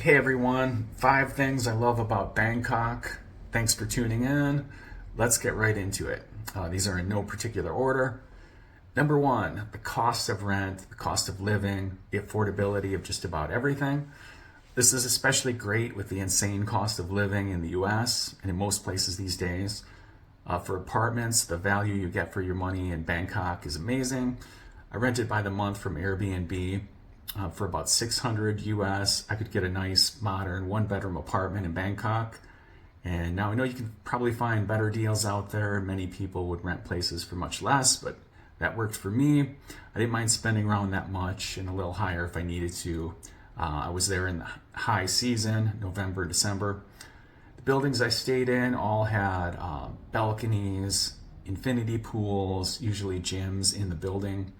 Hey everyone, 5 things I love about Bangkok. Thanks for tuning in. Let's get right into it. These are in no particular order. Number one, the cost of rent, the cost of living, the affordability of just about everything. This is especially great with the insane cost of living in the US and in most places these days. For apartments, the value you get for your money in Bangkok is amazing. I rented by the month from Airbnb. For about 600 US, I could get a nice modern 1-bedroom apartment in Bangkok. And now I know you can probably find better deals out there. Many people would rent places for much less, but that worked for me. I didn't mind spending around that much and a little higher if I needed to. I was there in the high season, November, December. The buildings I stayed in all had balconies, infinity pools, usually gyms in the building.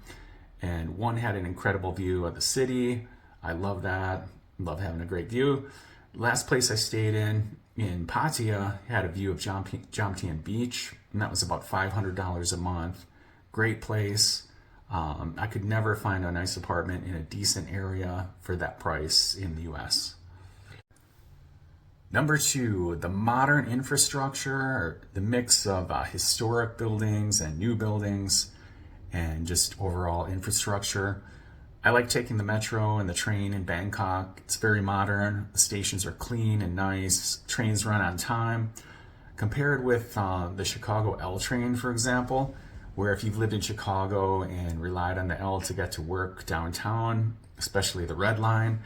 And one had an incredible view of the city. I love that. Love having a great view. Last place I stayed in Pattaya, had a view of Jomtien Beach, and that was about $500 a month. Great place. I could never find a nice apartment in a decent area for that price in the US. Number two, the modern infrastructure, the mix of historic buildings and new buildings, and just overall infrastructure. I like taking the metro and the train in Bangkok. It's very modern. The stations are clean and nice. Trains run on time. Compared with the Chicago L train, for example, where if you've lived in Chicago and relied on the L to get to work downtown, especially the Red Line,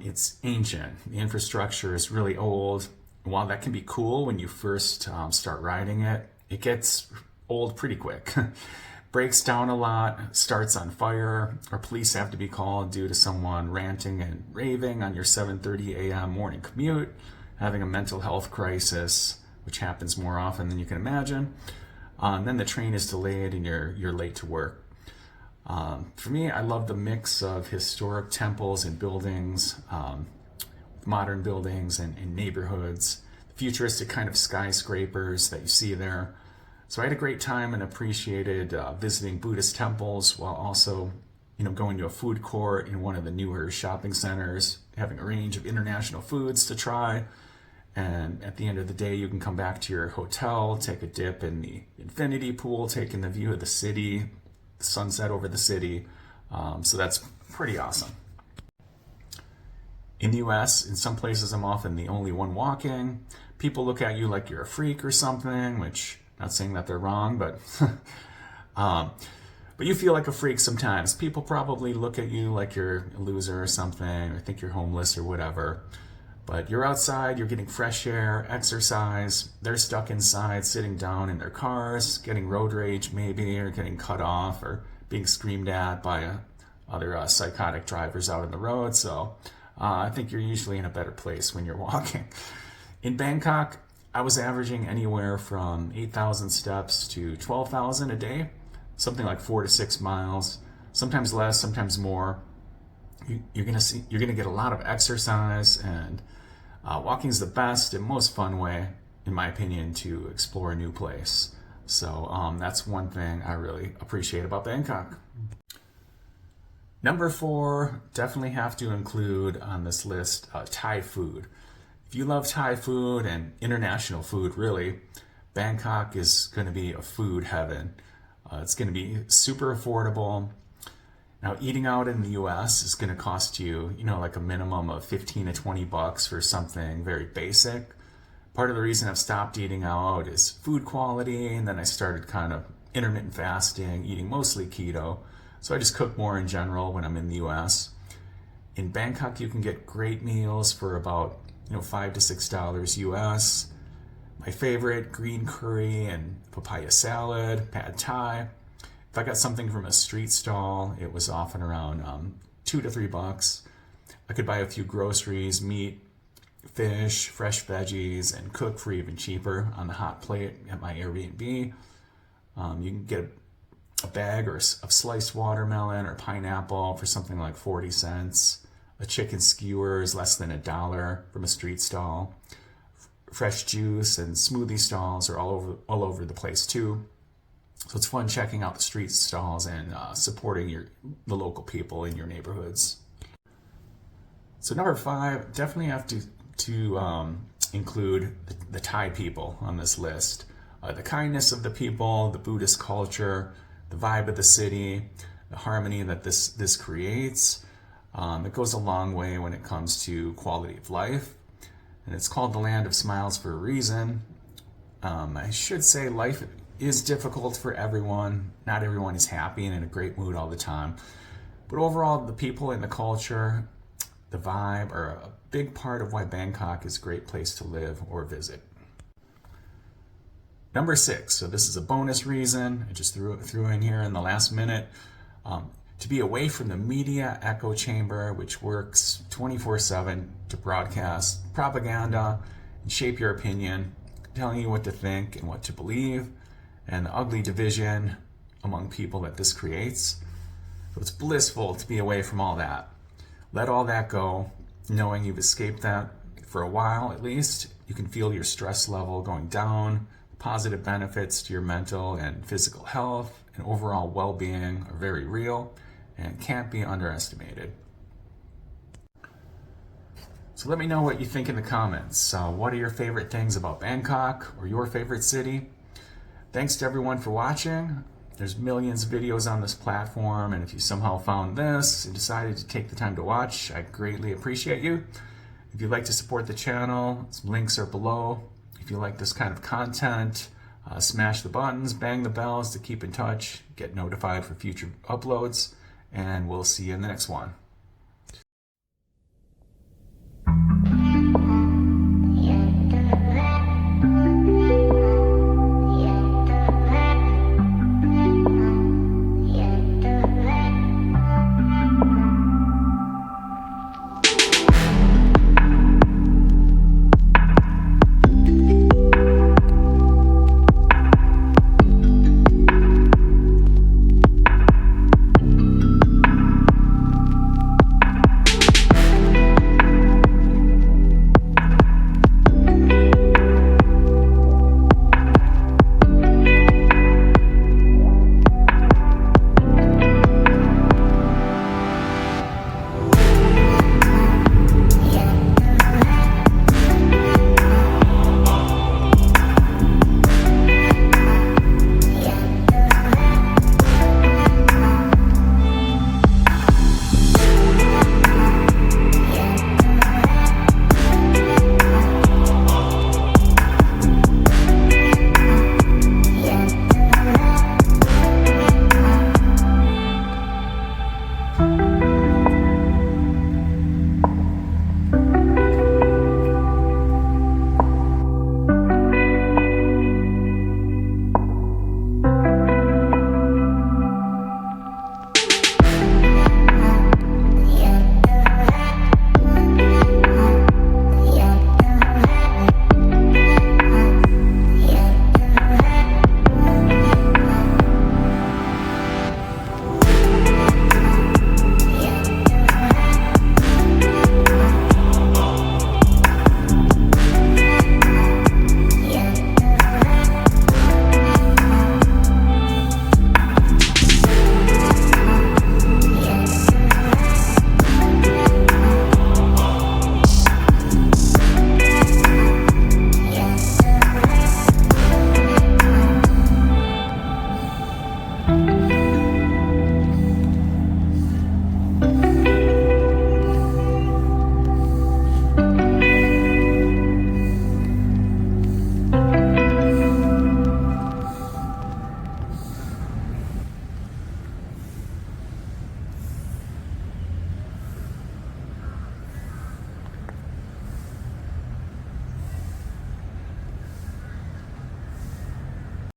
it's ancient. The infrastructure is really old. While that can be cool when you first start riding it, it gets old pretty quick. Breaks down a lot, starts on fire, or police have to be called due to someone ranting and raving on your 7:30 a.m. morning commute, having a mental health crisis, which happens more often than you can imagine. And then the train is delayed and you're late to work. For me, I love the mix of historic temples and buildings, modern buildings and neighborhoods, futuristic kind of skyscrapers that you see there. So I had a great time and appreciated visiting Buddhist temples while also, going to a food court in one of the newer shopping centers, having a range of international foods to try. And at the end of the day, you can come back to your hotel, take a dip in the infinity pool, taking the view of the city, the sunset over the city. So that's pretty awesome. In the US, in some places, I'm often the only one walking. People look at you like you're a freak or something, which not saying that they're wrong, but but you feel like a freak sometimes. People probably look at you like you're a loser or something, or think you're homeless or whatever. But you're outside, you're getting fresh air, exercise. They're stuck inside, sitting down in their cars, getting road rage maybe, or getting cut off, or being screamed at by other psychotic drivers out on the road. So I think you're usually in a better place when you're walking. In Bangkok, I was averaging anywhere from 8,000 steps to 12,000 a day, something like 4 to 6 miles, sometimes less, sometimes more. You're gonna get a lot of exercise, and walking is the best and most fun way, in my opinion, to explore a new place. So that's one thing I really appreciate about Bangkok. Number 4, definitely have to include on this list Thai food. If you love Thai food and international food, really, Bangkok is going to be a food heaven. It's going to be super affordable. Now, eating out in the US is going to cost you, like a minimum of 15 to 20 bucks for something very basic. Part of the reason I've stopped eating out is food quality, and then I started kind of intermittent fasting, eating mostly keto. So I just cook more in general when I'm in the US. In Bangkok, you can get great meals for about $5 to $6 US. My favorite, green curry and papaya salad, pad thai. If I got something from a street stall, it was often around $2 to $3. I could buy a few groceries, meat, fish, fresh veggies, and cook for even cheaper on the hot plate at my Airbnb. You can get a bag of sliced watermelon or pineapple for something like 40 cents. A chicken skewer is less than $1 from a street stall. Fresh juice and smoothie stalls are all over the place too. So it's fun checking out the street stalls and supporting the local people in your neighborhoods. So number 5, definitely have to include the Thai people on this list. The kindness of the people, the Buddhist culture, the vibe of the city, the harmony that this creates. It goes a long way when it comes to quality of life. And it's called the land of smiles for a reason. I should say life is difficult for everyone. Not everyone is happy and in a great mood all the time. But overall, the people and the culture, the vibe are a big part of why Bangkok is a great place to live or visit. Number 6, so this is a bonus reason, I just threw in here in the last minute, to be away from the media echo chamber, which works 24/7 to broadcast propaganda and shape your opinion, telling you what to think and what to believe, and the ugly division among people that this creates. So it's blissful to be away from all that. Let all that go, knowing you've escaped that for a while at least. You can feel your stress level going down. Positive benefits to your mental and physical health and overall well-being are very real and can't be underestimated. So let me know what you think in the comments. What are your favorite things about Bangkok or your favorite city? Thanks to everyone for watching. There's millions of videos on this platform, and if you somehow found this and decided to take the time to watch, I greatly appreciate you. If you'd like to support the channel, some links are below. If you like this kind of content, smash the buttons, bang the bells to keep in touch, get notified for future uploads, and we'll see you in the next one.